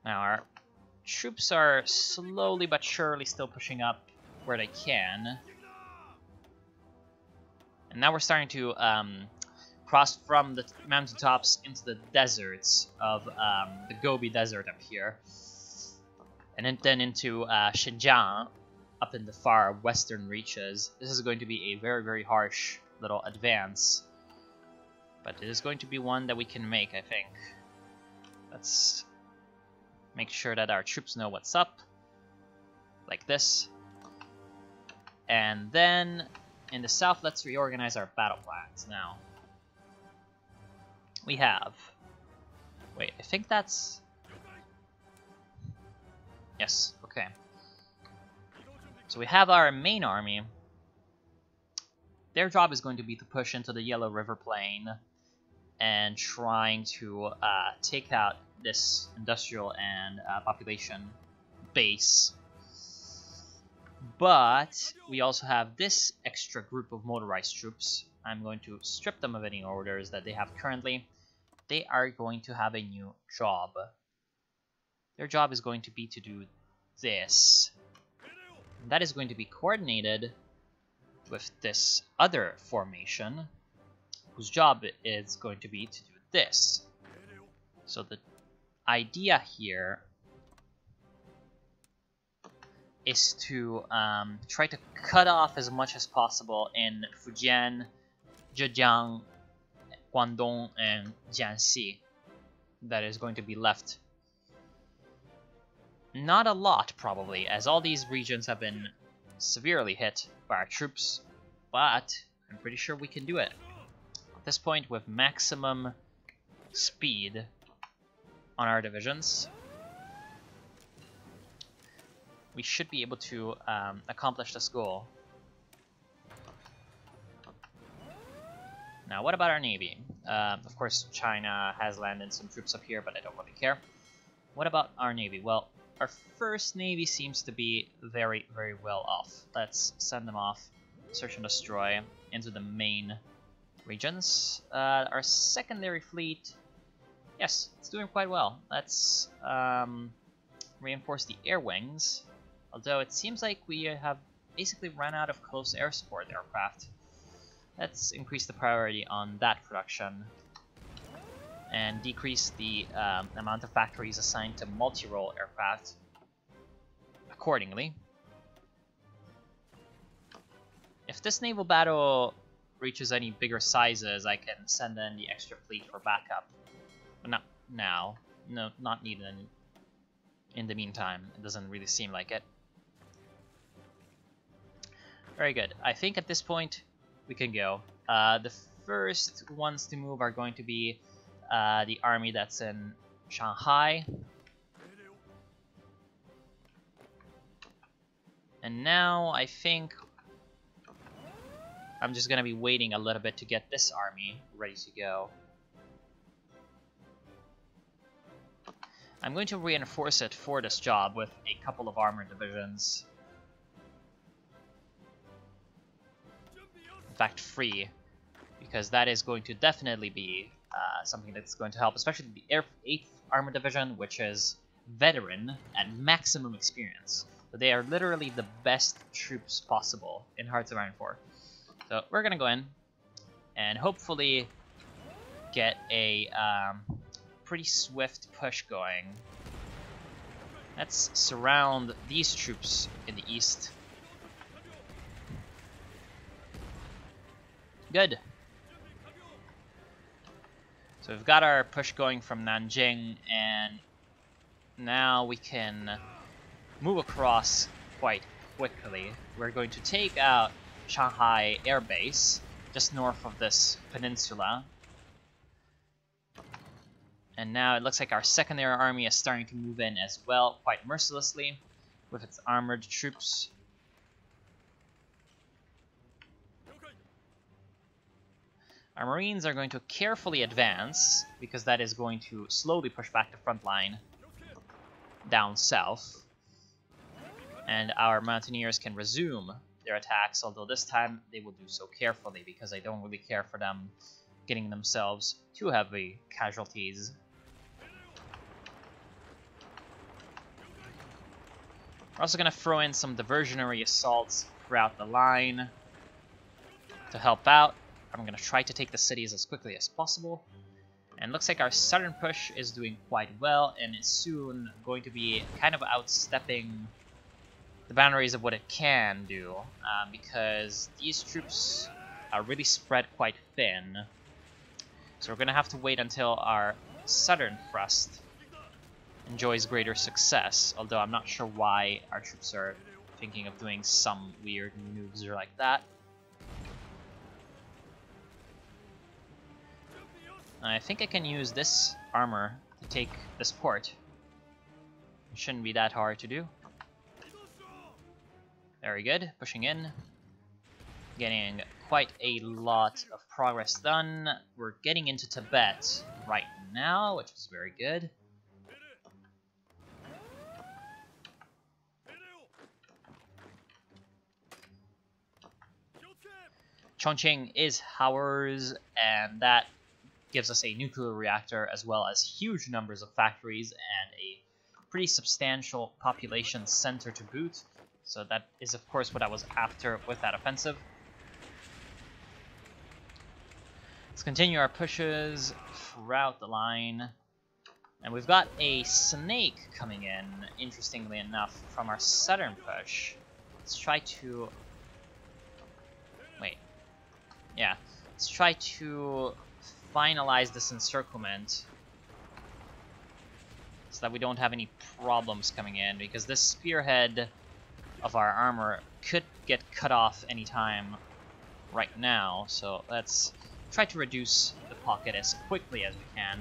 Now our troops are slowly but surely still pushing up where they can. And now we're starting to cross from the mountaintops into the deserts of the Gobi Desert up here. And then into Xinjiang, up in the far western reaches. This is going to be a very, very harsh little advance. But it is going to be one that we can make, I think. Let's make sure that our troops know what's up. Like this. And then in the south, let's reorganize our battle plans now. We have... Wait, I think that's... Yes, okay. So we have our main army. Their job is going to be to push into the Yellow River Plain and trying to take out this industrial and population base. But we also have this extra group of motorized troops. I'm going to strip them of any orders that they have currently. They are going to have a new job. Their job is going to be to do this. And that is going to be coordinated with this other formation, whose job is going to be to do this. So the idea here is to try to cut off as much as possible in Fujian, Zhejiang, Guangdong, and Jiangxi that is going to be left. Not a lot, probably, as all these regions have been severely hit by our troops, but I'm pretty sure we can do it. At this point, with maximum speed on our divisions, we should be able to accomplish this goal. Now, what about our navy? Of course, China has landed some troops up here, but I don't really care. What about our navy? Well, our first navy seems to be very, very well off. Let's send them off, search and destroy, into the main regions. Our secondary fleet, yes, it's doing quite well. Let's reinforce the air wings, although it seems like we have basically run out of close air support aircraft. Let's increase the priority on that production and decrease the amount of factories assigned to multi-role aircraft accordingly. If this naval battle reaches any bigger sizes, I can send in the extra fleet for backup. But not now. No, not needed in the meantime. It doesn't really seem like it. Very good. I think at this point we can go. The first ones to move are going to be the army that's in Shanghai. And now I think I'm just going to be waiting a little bit to get this army ready to go. I'm going to reinforce it for this job with a couple of armored divisions. In fact, 3, because that is going to definitely be something that's going to help, especially the 8th Armored Division, which is veteran and maximum experience. So they are literally the best troops possible in Hearts of Iron 4. So we're going to go in and hopefully get a pretty swift push going. Let's surround these troops in the east. Good. So we've got our push going from Nanjing, and now we can move across quite quickly. We're going to take out Shanghai Air Base, just north of this peninsula. And now it looks like our secondary army is starting to move in as well, quite mercilessly, with its armored troops. Our Marines are going to carefully advance, because that is going to slowly push back the front line down south. And our Mountaineers can resume their attacks, although this time they will do so carefully, because I don't really care for them getting themselves too heavy casualties. We're also going to throw in some diversionary assaults throughout the line to help out. I'm going to try to take the cities as quickly as possible. And looks like our southern push is doing quite well, and is soon going to be kind of outstepping the boundaries of what it can do, because these troops are really spread quite thin. So we're going to have to wait until our southern thrust enjoys greater success, although I'm not sure why our troops are thinking of doing some weird maneuvers like that. I think I can use this armor to take this port. It shouldn't be that hard to do. Very good, pushing in. Getting quite a lot of progress done. We're getting into Tibet right now, which is very good. Chongqing is ours, and that gives us a nuclear reactor as well as huge numbers of factories and a pretty substantial population center to boot. So that is of course what I was after with that offensive. Let's continue our pushes throughout the line. And we've got a snake coming in, interestingly enough, from our southern push. Let's try to... wait. Yeah, let's try to finalize this encirclement so that we don't have any problems coming in, because this spearhead of our armor could get cut off anytime right now. So let's try to reduce the pocket as quickly as we can.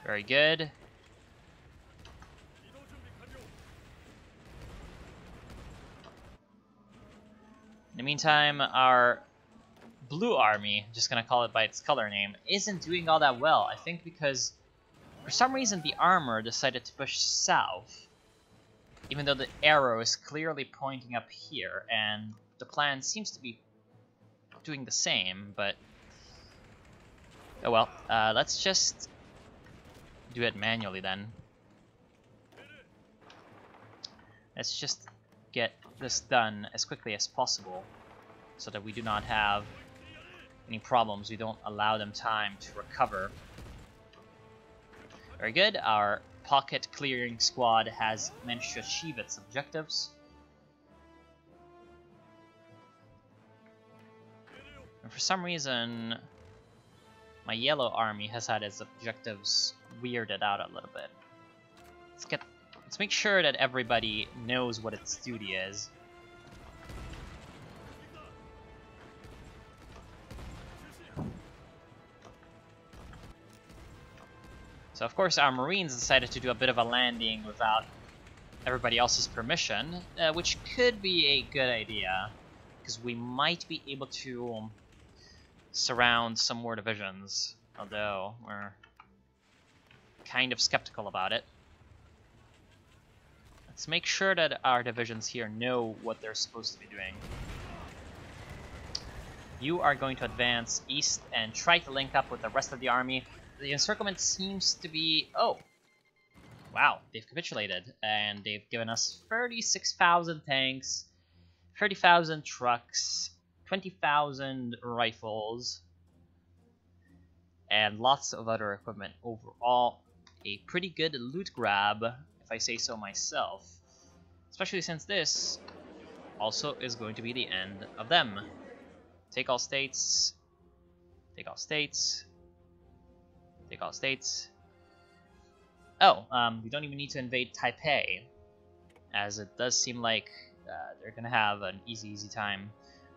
Very good. In the meantime, our blue army, just gonna call it by its color name, isn't doing all that well. I think because for some reason the armor decided to push south, even though the arrow is clearly pointing up here, and the plan seems to be doing the same, but oh well. Let's just do it manually then. Let's just get this done as quickly as possible so that we do not have any problems. We don't allow them time to recover. Very good. Our pocket clearing squad has managed to achieve its objectives. And for some reason, my yellow army has had its objectives weirded out a little bit. Let's make sure that everybody knows what its duty is. So of course our Marines decided to do a bit of a landing without everybody else's permission, which could be a good idea, because we might be able to surround some more divisions, although we're kind of skeptical about it. Let's make sure that our divisions here know what they're supposed to be doing. You are going to advance east and try to link up with the rest of the army. The encirclement seems to be... oh! Wow, they've capitulated, and they've given us 36,000 tanks, 30,000 trucks, 20,000 rifles, and lots of other equipment. Overall, a pretty good loot grab, if I say so myself. Especially since this also is going to be the end of them. Take all states. Take all states. Take all states. Oh, we don't even need to invade Taipei, as it does seem like they're gonna have an easy time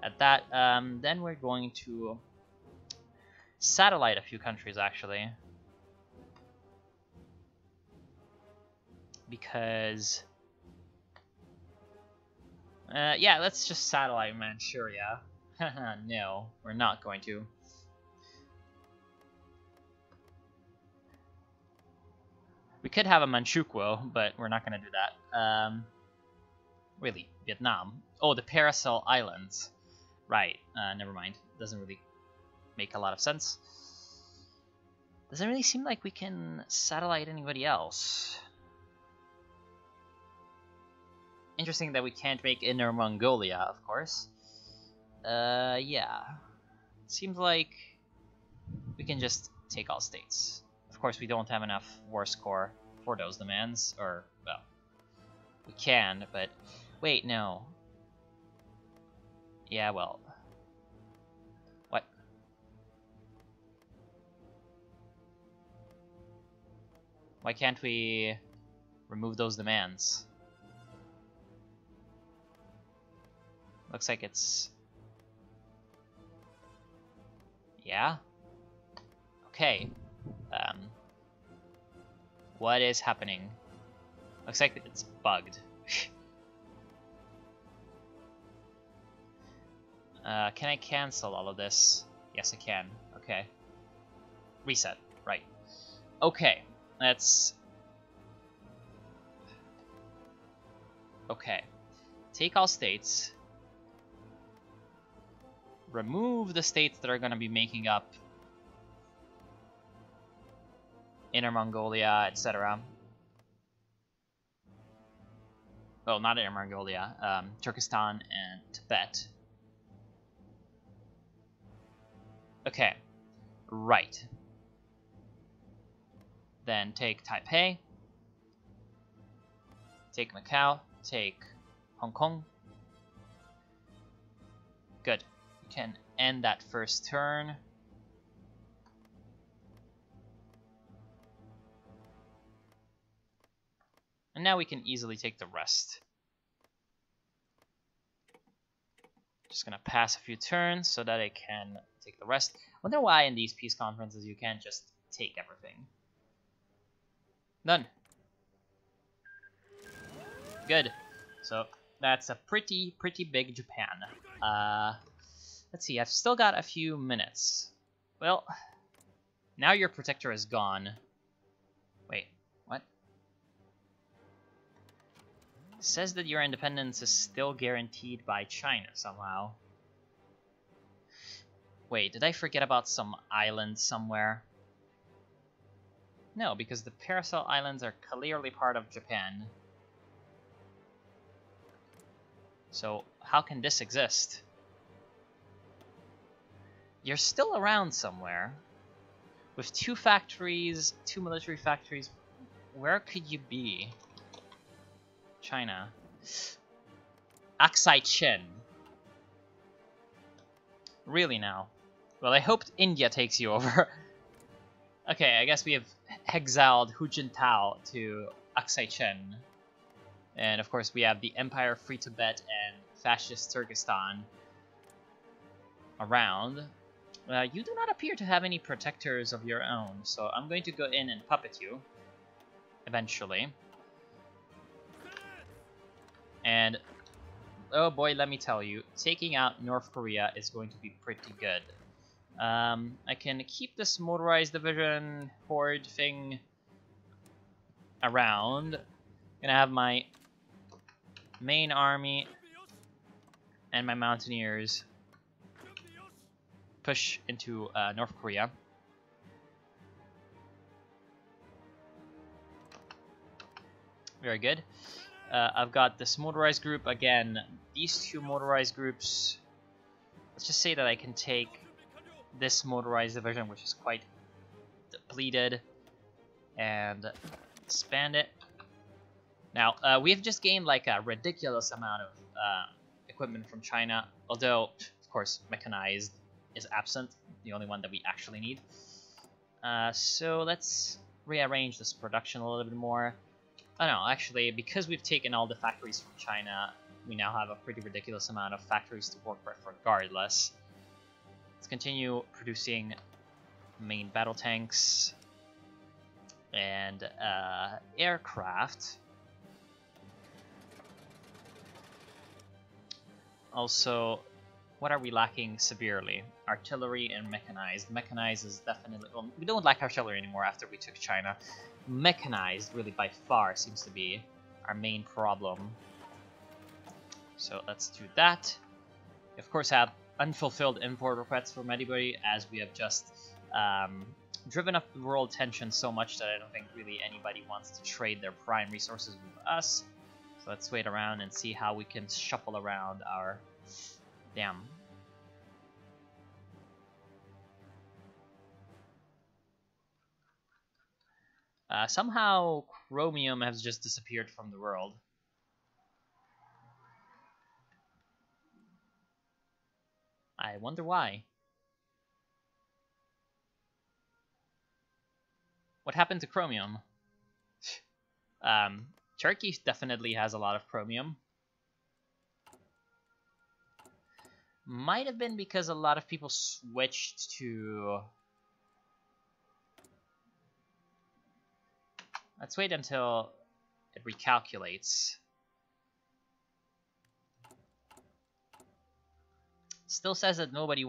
at that. Then we're going to satellite a few countries, actually, because yeah, let's just satellite Manchuria. No, we're not going to. We could have a Manchukuo, but we're not going to do that. Really, Vietnam. Oh, the Paracel Islands. Right, never mind. Doesn't really make a lot of sense. Doesn't really seem like we can satellite anybody else. Interesting that we can't make Inner Mongolia, of course. Yeah. Seems like we can just take all states. Of course, we don't have enough war score for those demands, or, well, we can, but wait, no. Yeah, well. What? Why can't we remove those demands? Looks like it's... Yeah? Okay. What is happening? Looks like it's bugged. Can I cancel all of this? Yes, I can. Okay. Reset. Right. Okay. Let's... Okay. Take all states. Remove the states that are going to be making up Inner Mongolia, etc. Well, not Inner Mongolia, Turkestan and Tibet. Okay, right. Then take Taipei, take Macau, take Hong Kong. Good. We can end that first turn. And now we can easily take the rest. Just gonna pass a few turns so that I can take the rest. Wonder why in these peace conferences you can't just take everything. Done. Good. So that's a pretty big Japan. Let's see, I've still got a few minutes. Well, now your protector is gone. Wait, what? It says that your independence is still guaranteed by China somehow. Wait, did I forget about some island somewhere? No, because the Paracel Islands are clearly part of Japan. So, how can this exist? You're still around somewhere. With 2 factories, 2 military factories. Where could you be? China. Aksai Chen. Really now? Well, I hoped India takes you over. Okay, I guess we have exiled Hu Jintao to Aksai Chen. And of course we have the Empire Free Tibet and Fascist Turkestan around. You do not appear to have any protectors of your own, so I'm going to go in and puppet you. Eventually. And, oh boy, let me tell you, taking out North Korea is going to be pretty good. I can keep this motorized division horde thing around. Gonna have my main army and my mountaineers push into North Korea. Very good. I've got this motorized group again. These 2 motorized groups. Let's just say that I can take this motorized division, which is quite depleted, and expand it. Now, we have just gained like a ridiculous amount of equipment from China, although, of course, mechanized is absent, the only one that we actually need. So let's rearrange this production a little bit more. Oh no, actually, because we've taken all the factories from China, we now have a pretty ridiculous amount of factories to work with regardless. Let's continue producing main battle tanks and aircraft. Also, what are we lacking severely? Artillery and mechanized. Mechanized is definitely... Well, we don't lack artillery anymore after we took China. Mechanized, really by far, seems to be our main problem. So let's do that. We, of course, have unfulfilled import requests from anybody, as we have just driven up the world tension so much that I don't think really anybody wants to trade their prime resources with us. So let's wait around and see how we can shuffle around our... Damn. Somehow chromium has just disappeared from the world. I wonder why. What happened to chromium? Turkey definitely has a lot of chromium. Might have been because a lot of people switched to... Let's wait until it recalculates. Still says that nobody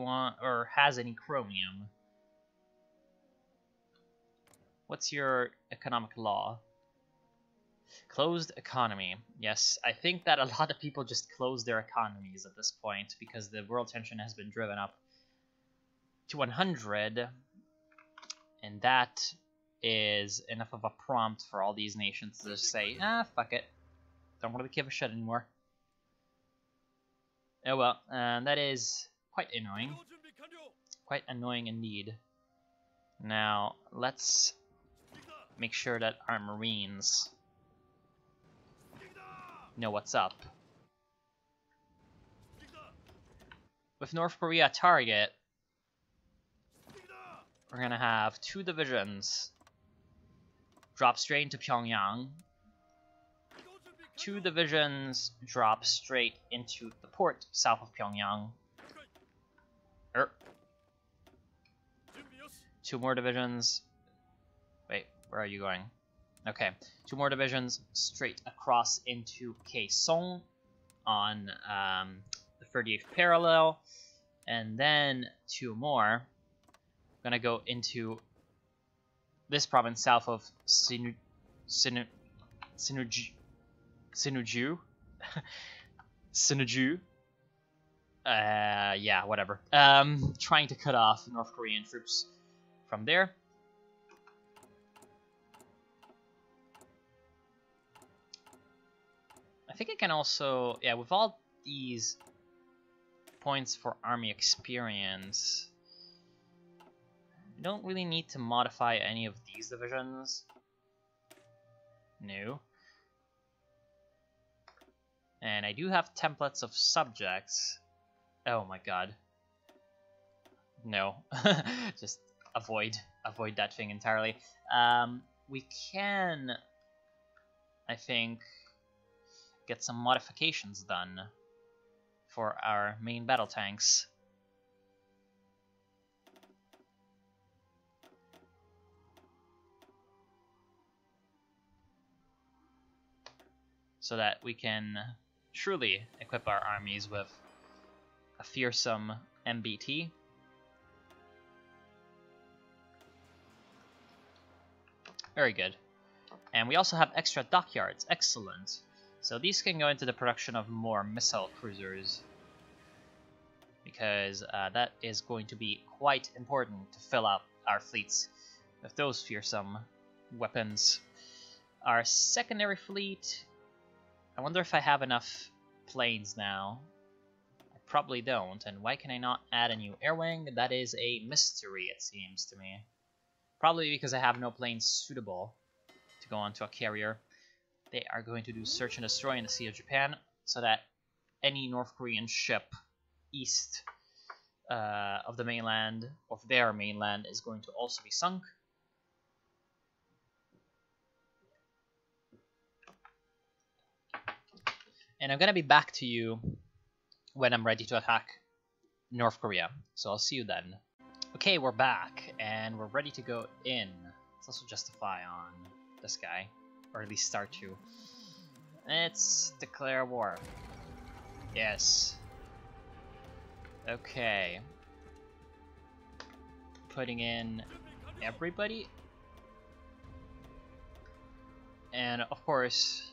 has any chromium. What's your economic law? Closed economy. Yes, I think that a lot of people just close their economies at this point because the world tension has been driven up to 100, and that is enough of a prompt for all these nations to just say, fuck it. Don't really give a shit anymore. Oh well, that is quite annoying. Quite annoying indeed. Now, let's make sure that our Marines know what's up. With North Korea target, we're gonna have 2 divisions drop straight into Pyongyang. 2 divisions drop straight into the port south of Pyongyang. 2 more divisions. Wait, where are you going? Okay, 2 more divisions straight across into Kaesong on the 38th parallel, and then 2 more. I'm gonna go into this province south of Sinuju. Yeah, whatever. Trying to cut off North Korean troops from there. I think I can also, yeah, with all these points for army experience, I don't really need to modify any of these divisions. No. And I do have templates of subjects. Oh my god. No. Just avoid that thing entirely. We can, I think, get some modifications done for our main battle tanks. So that we can truly equip our armies with a fearsome MBT. Very good. And we also have extra dockyards. Excellent. So these can go into the production of more missile cruisers, because that is going to be quite important to fill up our fleets with those fearsome weapons. Our secondary fleet, I wonder if I have enough planes now. I probably don't, and why can I not add a new air wing? That is a mystery, it seems to me. Probably because I have no planes suitable to go onto a carrier. They are going to do search and destroy in the Sea of Japan, so that any North Korean ship east of the mainland, of their mainland, is going to also be sunk. And I'm going to be back to you when I'm ready to attack North Korea. So I'll see you then. Okay, we're back, and we're ready to go in. Let's also justify on this guy, or at least start to. Let's declare war. Yes. Okay. Putting in everybody. And of course,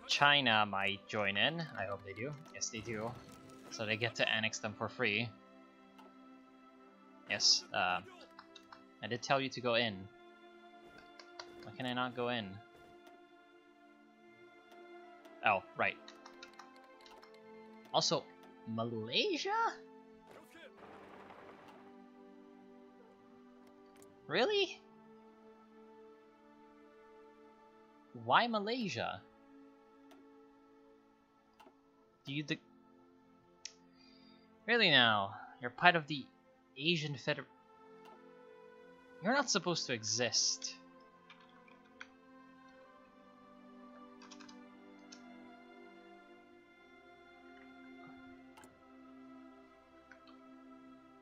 China might join in. I hope they do. Yes, they do. So they get to annex them for free. Yes. I did tell you to go in. Why can I not go in? Oh, right. Also, Malaysia? Really? Why Malaysia? Do you really now? You're part of the Asian Federation. You're not supposed to exist.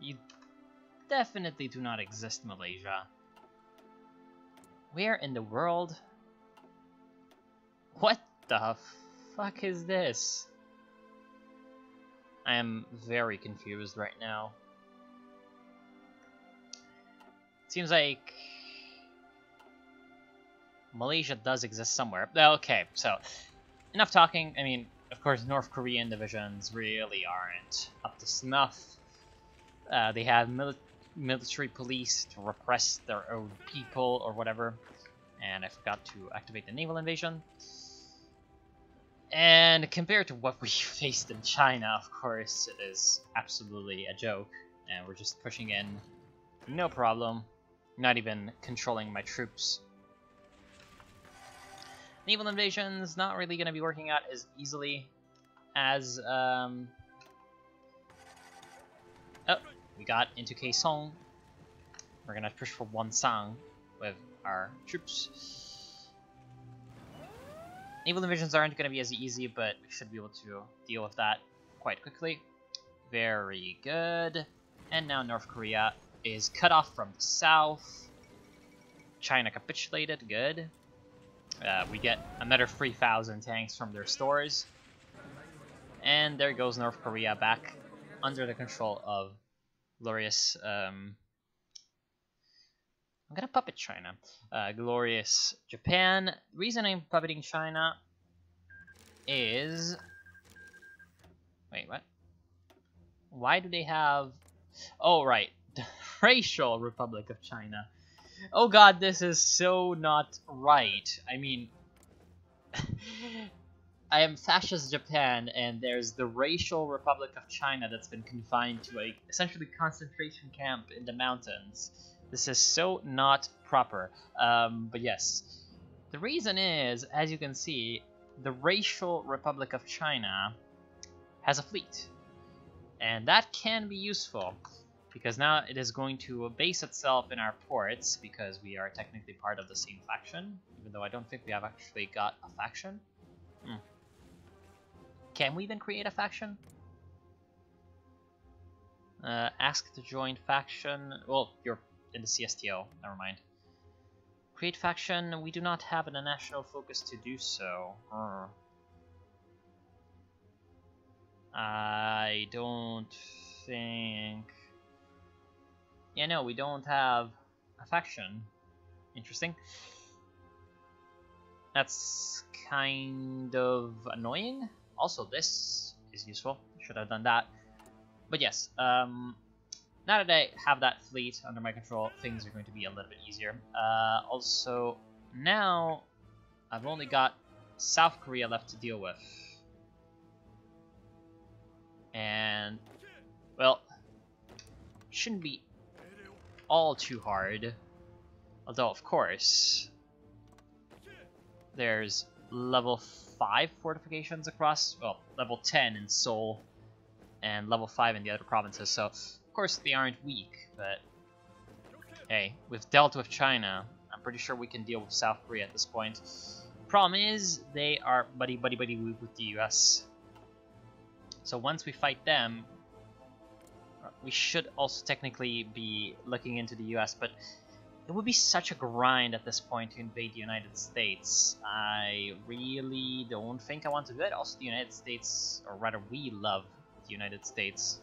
You definitely do not exist, Malaysia. Where in the world? What the fuck is this? I am very confused right now. Seems like Malaysia does exist somewhere. Okay, so enough talking. I mean, of course, North Korean divisions really aren't up to snuff. They have military police to repress their own people or whatever. And I forgot to activate the Naval Invasion. And compared to what we faced in China, of course, it is absolutely a joke. And we're just pushing in, no problem. Not even controlling my troops. Naval Invasion's not really going to be working out as easily as... Oh, we got into Kaesong. We're going to push for Wonsang with our troops. Naval invasions aren't going to be as easy, but we should be able to deal with that quite quickly. Very good. And now North Korea is cut off from the south. China capitulated. Good. We get another 3,000 tanks from their stores. And there goes North Korea back under the control of glorious... I'm gonna puppet China. Glorious Japan. The reason I'm puppeting China is... Wait, what? Why do they have... Oh, right. The Racial Republic of China. Oh god, this is so not right. I mean... I am fascist Japan, and there's the Racial Republic of China that's been confined to a essentially concentration camp in the mountains. This is so not proper. But yes, the reason is, as you can see, the Racial Republic of China has a fleet. And that can be useful, because now it is going to base itself in our ports, because we are technically part of the same faction, even though I don't think we have actually got a faction. Can we even create a faction? Ask to join faction. Well, you're in the CSTO. Never mind. Create faction. We do not have a national focus to do so. I don't think... Yeah, no, we don't have a faction. Interesting. That's kind of annoying. Also, this is useful. Should have done that. But yes, now that I have that fleet under my control, things are going to be a little bit easier. Also, now I've only got South Korea left to deal with. And, well, shouldn't be all too hard. Although, of course, there's level 5 fortifications across, well, level 10 in Seoul, and level 5 in the other provinces, so of course they aren't weak, but hey, we've dealt with China. I'm pretty sure we can deal with South Korea at this point. Problem is, they are buddy with the US. So once we fight them, we should also technically be looking into the US, but it would be such a grind at this point to invade the United States. I really don't think I want to do it. Also, the United States, or rather we love the United States.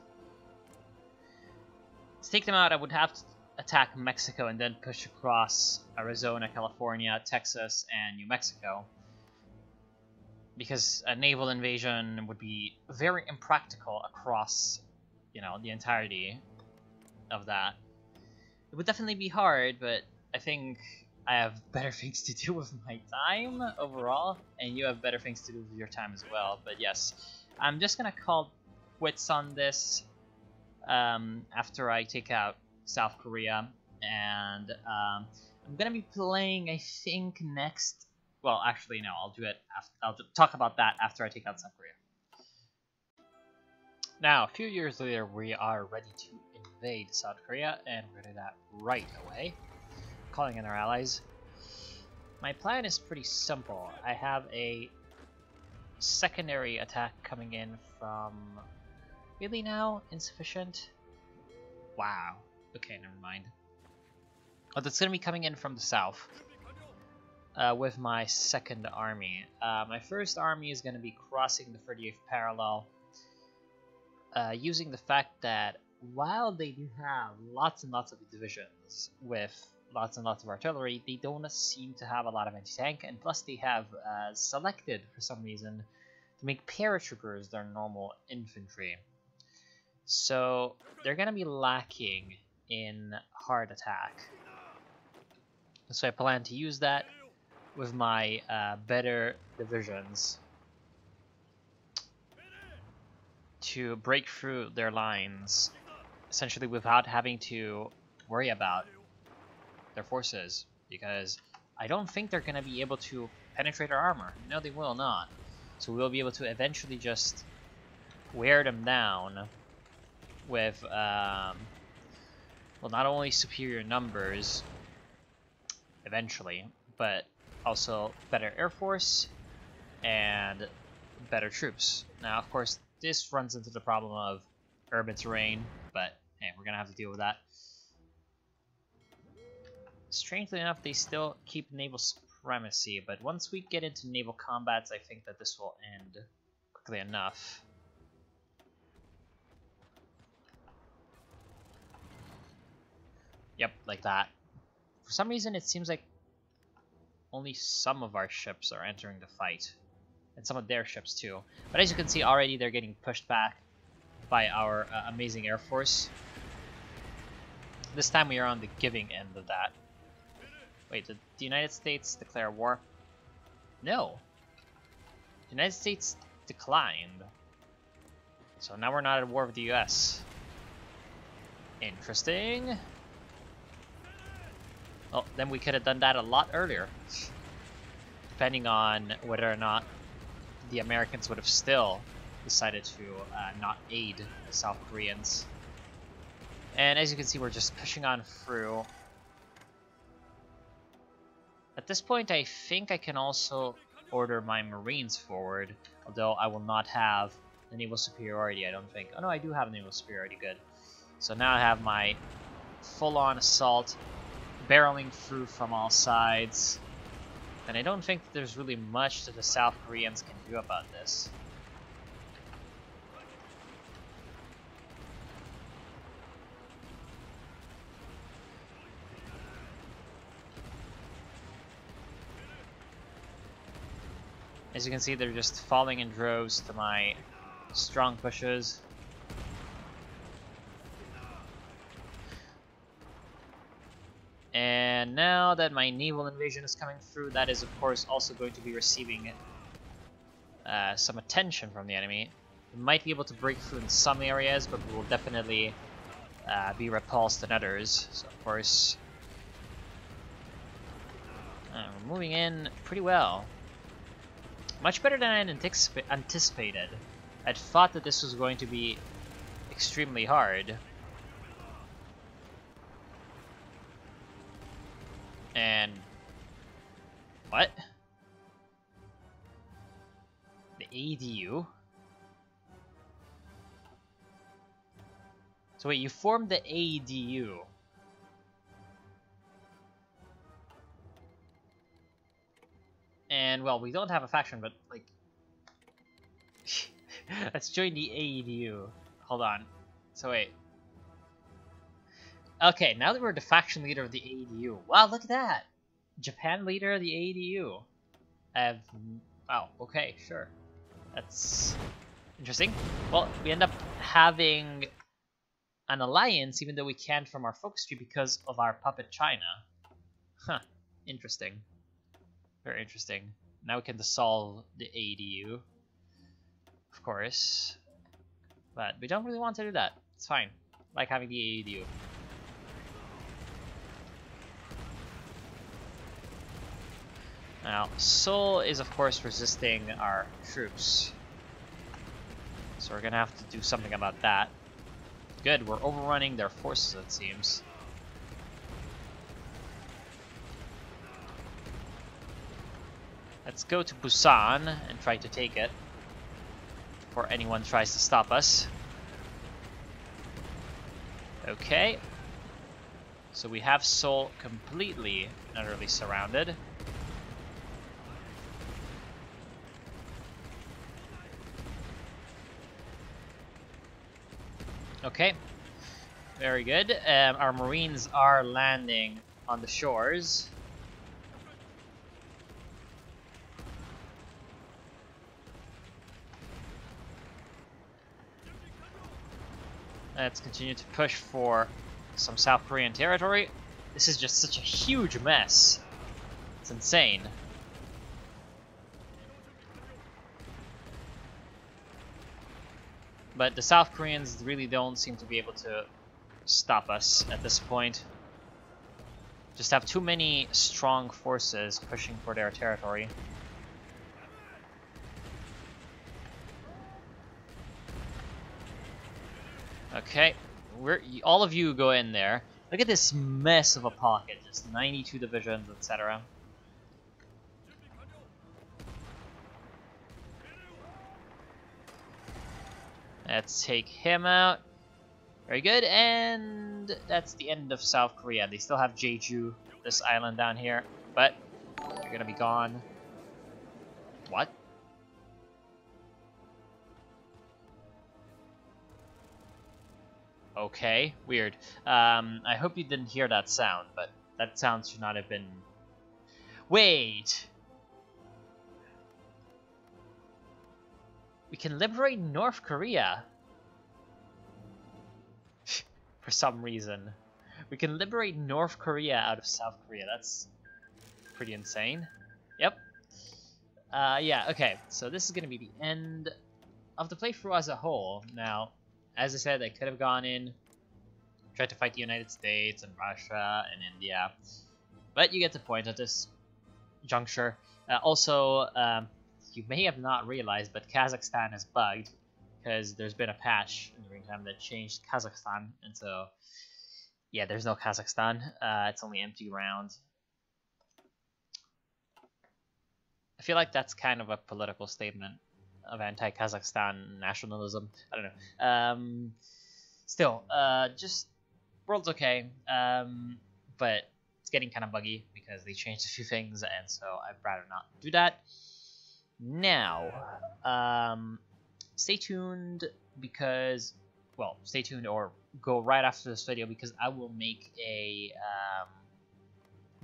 To take them out, I would have to attack Mexico and then push across Arizona, California, Texas, and New Mexico. Because a naval invasion would be very impractical across, you know, the entirety of that. It would definitely be hard, but I think I have better things to do with my time overall, and you have better things to do with your time as well. But yes, I'm just gonna call quits on this after I take out South Korea, and I'm gonna be playing, I think, next. Well, actually, no, I'll do it. I'll talk about that after I take out South Korea. Now, a few years later, we are ready to invade South Korea, and we're gonna do that right away. Calling in our allies. My plan is pretty simple. I have a secondary attack coming in from... Really now? Insufficient? Wow. Okay, never mind. Oh, that's gonna be coming in from the south. With my second army. My first army is gonna be crossing the 38th parallel. Using the fact that while they do have lots and lots of divisions with lots and lots of artillery, they don't seem to have a lot of anti-tank, and plus they have selected, for some reason, to make paratroopers their normal infantry. So they're going to be lacking in hard attack. So I plan to use that with my better divisions to break through their lines, essentially without having to worry about their forces, because I don't think they're going to be able to penetrate our armor. No, they will not. So we'll be able to eventually just wear them down with, well, not only superior numbers, eventually, but also better air force and better troops. Now, of course, this runs into the problem of urban terrain, but hey, we're gonna have to deal with that. Strangely enough, they still keep naval supremacy, but once we get into naval combats, I think that this will end quickly enough. Yep, like that. For some reason, it seems like only some of our ships are entering the fight. And some of their ships too. But as you can see already, they're getting pushed back by our amazing air force. This time we are on the giving end of that. Wait, did the United States declare war? No. The United States declined. So now we're not at war with the US. Interesting. Well, then we could have done that a lot earlier. Depending on whether or not the Americans would have still decided to not aid the South Koreans. And as you can see, we're just pushing on through. At this point, I think I can also order my Marines forward, although I will not have the naval superiority, I don't think. Oh no, I do have naval superiority, good. So now I have my full-on assault, barreling through from all sides. And I don't think there's really much that the South Koreans can do about this. As you can see, they're just falling in droves to my strong pushes. And now that my naval invasion is coming through, that is of course also going to be receiving some attention from the enemy. We might be able to break through in some areas, but we will definitely be repulsed in others. So of course, we're moving in pretty well. Much better than I anticipated. I thought that this was going to be extremely hard. And what? The ADU? So wait, you formed the ADU. And well, we don't have a faction, but like let's join the ADU. Hold on. So wait. Okay, now that we're the faction leader of the ADU. Wow, look at that! Japan leader of the ADU. Wow, okay, sure. That's interesting. Well, we end up having an alliance, even though we can't from our focus tree because of our puppet China. Huh. Interesting. Very interesting. Now we can dissolve the ADU, of course. But we don't really want to do that. It's fine. I like having the ADU. Now, Seoul is of course resisting our troops. So we're gonna have to do something about that. Good, we're overrunning their forces, it seems. Let's go to Busan and try to take it before anyone tries to stop us. Okay. So we have Seoul completely and utterly surrounded. Okay, very good. Our Marines are landing on the shores. Let's continue to push for some South Korean territory. This is just such a huge mess. It's insane. But the South Koreans really don't seem to be able to stop us at this point. Just have too many strong forces pushing for their territory. Okay, all of you go in there. Look at this mess of a pocket, just 92 divisions, etc. Let's take him out. Very good, and that's the end of South Korea. They still have Jeju, this island down here, but they're gonna be gone. What? Okay, weird. I hope you didn't hear that sound, but that sound should not have been... Wait! We can liberate North Korea. For some reason. We can liberate North Korea out of South Korea. That's pretty insane. Yep. Yeah, okay. So this is going to be the end of the playthrough as a whole. Now, as I said, I could have gone in, tried to fight the United States and Russia and India. But you get the point at this juncture. Also, you may have not realized, but Kazakhstan is bugged because there's been a patch in the meantime that changed Kazakhstan, and so yeah, there's no Kazakhstan. It's only empty ground. I feel like that's kind of a political statement of anti-Kazakhstan nationalism. I don't know. Still, just world's okay, but it's getting kind of buggy because they changed a few things, and so I'd rather not do that. Now, stay tuned because, well, stay tuned or go right after this video because I will make a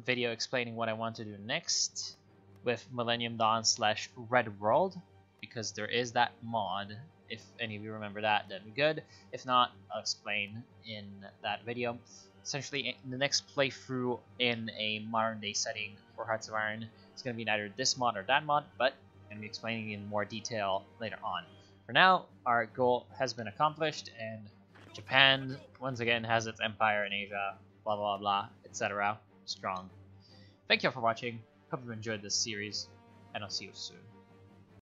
video explaining what I want to do next with Millennium Dawn / Red World, because there is that mod. If any of you remember that, that'd be good. If not, I'll explain in that video. Essentially, in the next playthrough in a modern day setting for Hearts of Iron, it's going to be either this mod or that mod, but I'm going to be explaining in more detail later on. For now, our goal has been accomplished, and Japan, once again, has its empire in Asia, blah blah blah, etc. Strong. Thank you all for watching. Hope you enjoyed this series, and I'll see you soon.